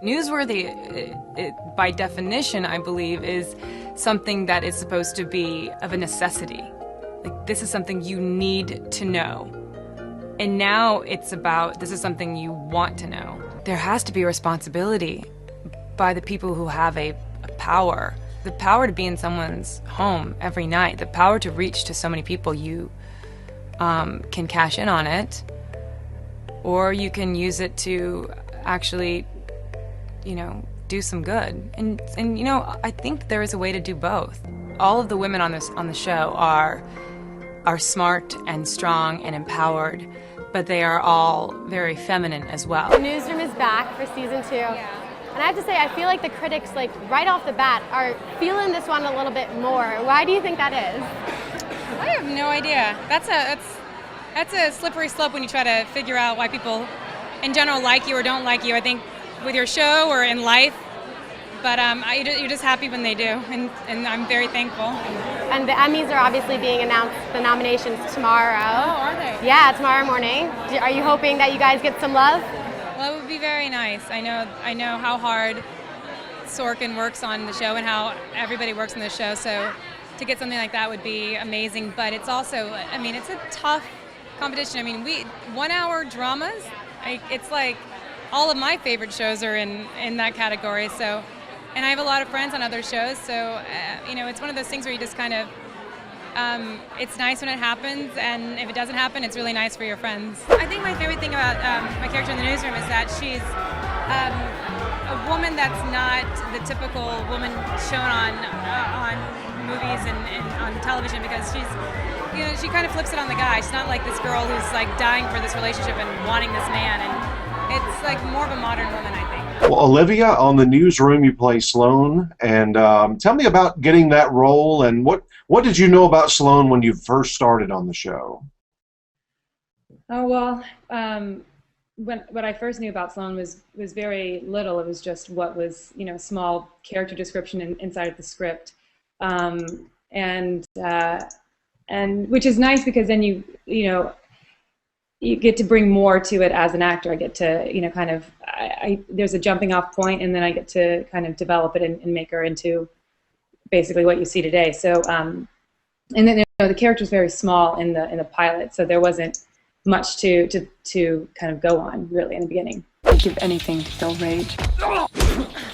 Newsworthy, by definition, I believe, is something that is supposed to be of a necessity. Like, this is something you need to know. And now it's about, this is something you want to know. There has to be a responsibility by the people who have a power. The power to be in someone's home every night, the power to reach to so many people. You can cash in on it, or you can use it to actually, do some good. And I think there is a way to do both. All of the women on the show are smart and strong and empowered, but they are all very feminine as well. The Newsroom is back for season 2. Yeah. And I have to say, I feel like the critics, right off the bat, are feeling this one a little bit more. Why do you think that is? I have no idea. That's a slippery slope when you try to figure out why people in general like you or don't like you. I think with your show or in life, but you're just happy when they do, and I'm very thankful. And the Emmys are obviously being announced, the nominations tomorrow. Oh, are they? Yeah, tomorrow morning. Are you hoping that you guys get some love? Well, it would be very nice. I know how hard Sorkin works on the show and how everybody works on the show, so to get something like that would be amazing. But it's also, it's a tough competition. 1-hour dramas, it's like all of my favorite shows are in that category. So, and I have a lot of friends on other shows, so it's one of those things where you just kind of, it's nice when it happens, and if it doesn't happen, it's really nice for your friends. I think my favorite thing about my character in the Newsroom is that she's a woman that's not the typical woman shown on movies and on television, because she kind of flips it on the guy. She's not like this girl who's like dying for this relationship and wanting this man, and it's like more of a modern woman, I think. Well, Olivia, on the Newsroom, you play Sloan, and tell me about getting that role, and what did you know about Sloan when you first started on the show? Oh, well, what I first knew about Sloan was very little. It was just what was, small character description inside of the script, and which is nice, because then you get to bring more to it as an actor. I get to, there's a jumping off point, and then I get to kind of develop it and make her into basically what you see today. So, and then the character's very small in the pilot, so there wasn't much to kind of go on really in the beginning. I'd give anything to feel rage.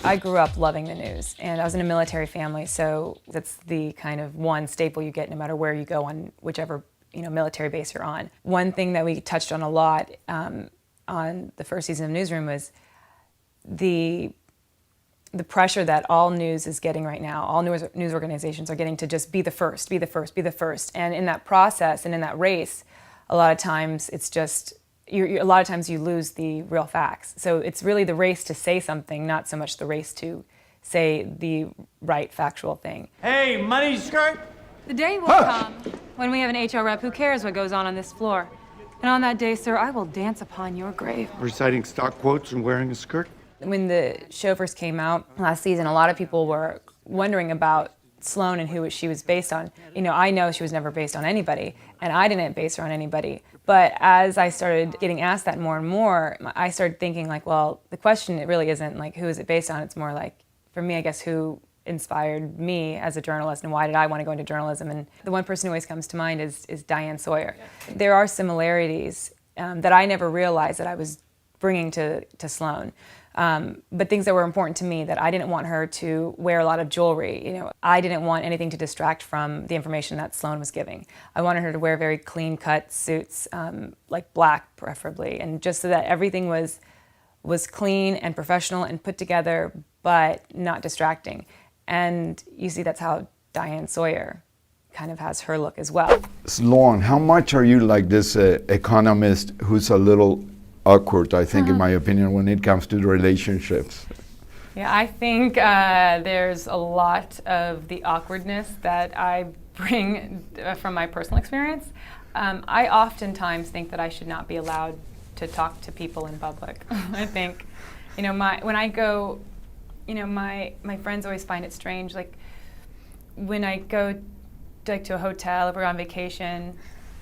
I grew up loving the news, and I was in a military family, so that's the kind of one staple you get no matter where you go on whichever military base you're on. One thing that we touched on a lot on the first season of Newsroom was the pressure that all news is getting right now. All news organizations are getting to just be the first, be the first, be the first. And in that process and in that race, a lot of times it's just, a lot of times you lose the real facts. So it's really the race to say something, not so much the race to say the right factual thing. Hey, money skirt! The day will come when we have an HR rep who cares what goes on this floor. And on that day, sir, I will dance upon your grave. Reciting stock quotes and wearing a skirt? When the show first came out last season, a lot of people were wondering about Sloan and who she was based on. I know she was never based on anybody, and I didn't base her on anybody. But as I started getting asked that more and more, I started thinking well, the question, it really isn't who is it based on? It's more for me, I guess, who inspired me as a journalist and why did I want to go into journalism? And the one person who always comes to mind is Diane Sawyer. There are similarities that I never realized that I was bringing to Sloan. But things that were important to me, that I didn't want her to wear a lot of jewelry. I didn't want anything to distract from the information that Sloan was giving. I wanted her to wear very clean-cut suits, like black preferably, and just so that everything was clean and professional and put together, but not distracting. And you see that's how Diane Sawyer kind of has her look as well. Sloan, how much are you like this economist who's a little awkward, I think, in my opinion, when it comes to the relationships? Yeah, I think there's a lot of the awkwardness that I bring from my personal experience. I oftentimes think that I should not be allowed to talk to people in public. I think, when I go, my friends always find it strange, when I go to a hotel, if we're on vacation,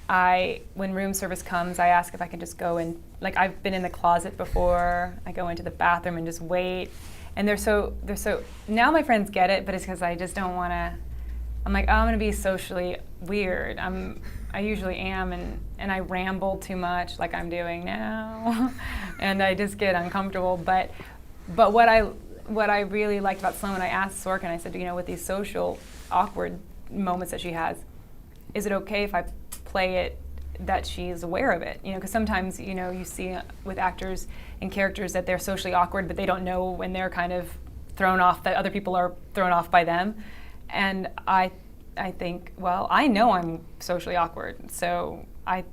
when room service comes, I ask if I can just go in. Like, I've been in the closet before. I go into the bathroom and just wait. And they're so now my friends get it, but it's because I just don't want to. I'm like, oh, I'm gonna be socially weird. I usually am, and I ramble too much, like I'm doing now, and I just get uncomfortable. But what I really liked about Sloan, I asked Sorkin, I said, with these social awkward moments that she has, is it okay if I play it that she's aware of it? Because sometimes, you see with actors and characters that they're socially awkward, but they don't know when they're kind of thrown off, that other people are thrown off by them. And I think, well, I know I'm socially awkward, so I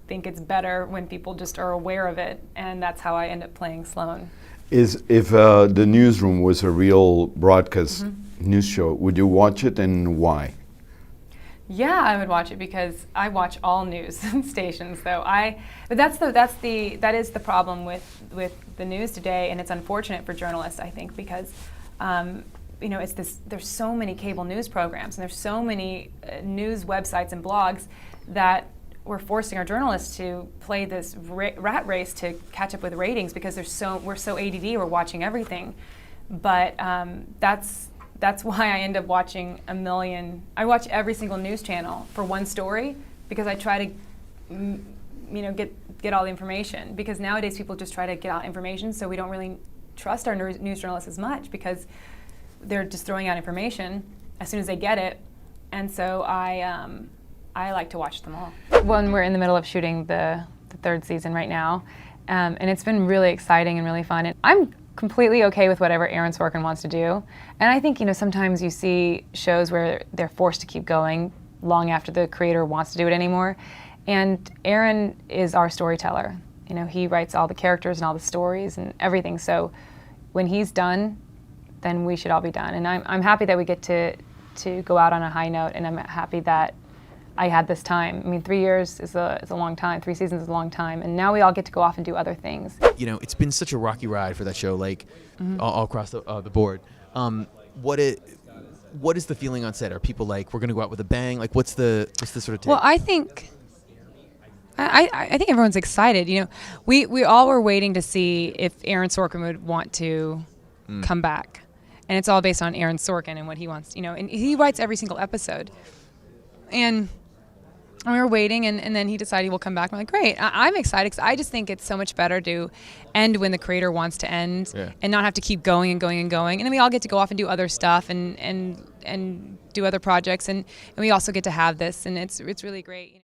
think it's better when people just are aware of it, and that's how I end up playing Sloan. If the Newsroom was a real broadcast news show, would you watch it, and why? Yeah, I would watch it because I watch all news stations. But that is the problem with the news today, and it's unfortunate for journalists, I think, because there's so many cable news programs and there's so many news websites and blogs that we're forcing our journalists to play this rat race to catch up with ratings because we're so ADD, we're watching everything. But that's why I end up watching I watch every single news channel for one story because I try to get all the information, because nowadays people just try to get out information, so we don't really trust our news journalists as much because they're just throwing out information as soon as they get it, and so I like to watch them all. When we're in the middle of shooting the third season right now, and it's been really exciting and really fun. And I'm completely okay with whatever Aaron Sorkin wants to do, and I think sometimes you see shows where they're forced to keep going long after the creator wants to do it anymore, and Aaron is our storyteller. He writes all the characters and all the stories and everything, so when he's done, then we should all be done. And I'm happy that we get to go out on a high note, and I'm happy that I had this time. I mean, 3 years is a long time. 3 seasons is a long time, and now we all get to go off and do other things. It's been such a rocky ride for that show, like all across the board. What is the feeling on set? Are people like, we're going to go out with a bang? Like, what's the sort of take? Well, I think everyone's excited. We all were waiting to see if Aaron Sorkin would want to come back. And it's all based on Aaron Sorkin and what he wants, and he writes every single episode. And we were waiting, and then he decided he will come back. I'm like, great. I'm excited because I just think it's so much better to end when the creator wants to end, and not have to keep going and going and going. And then we all get to go off and do other stuff and do other projects, and we also get to have this, and it's really great.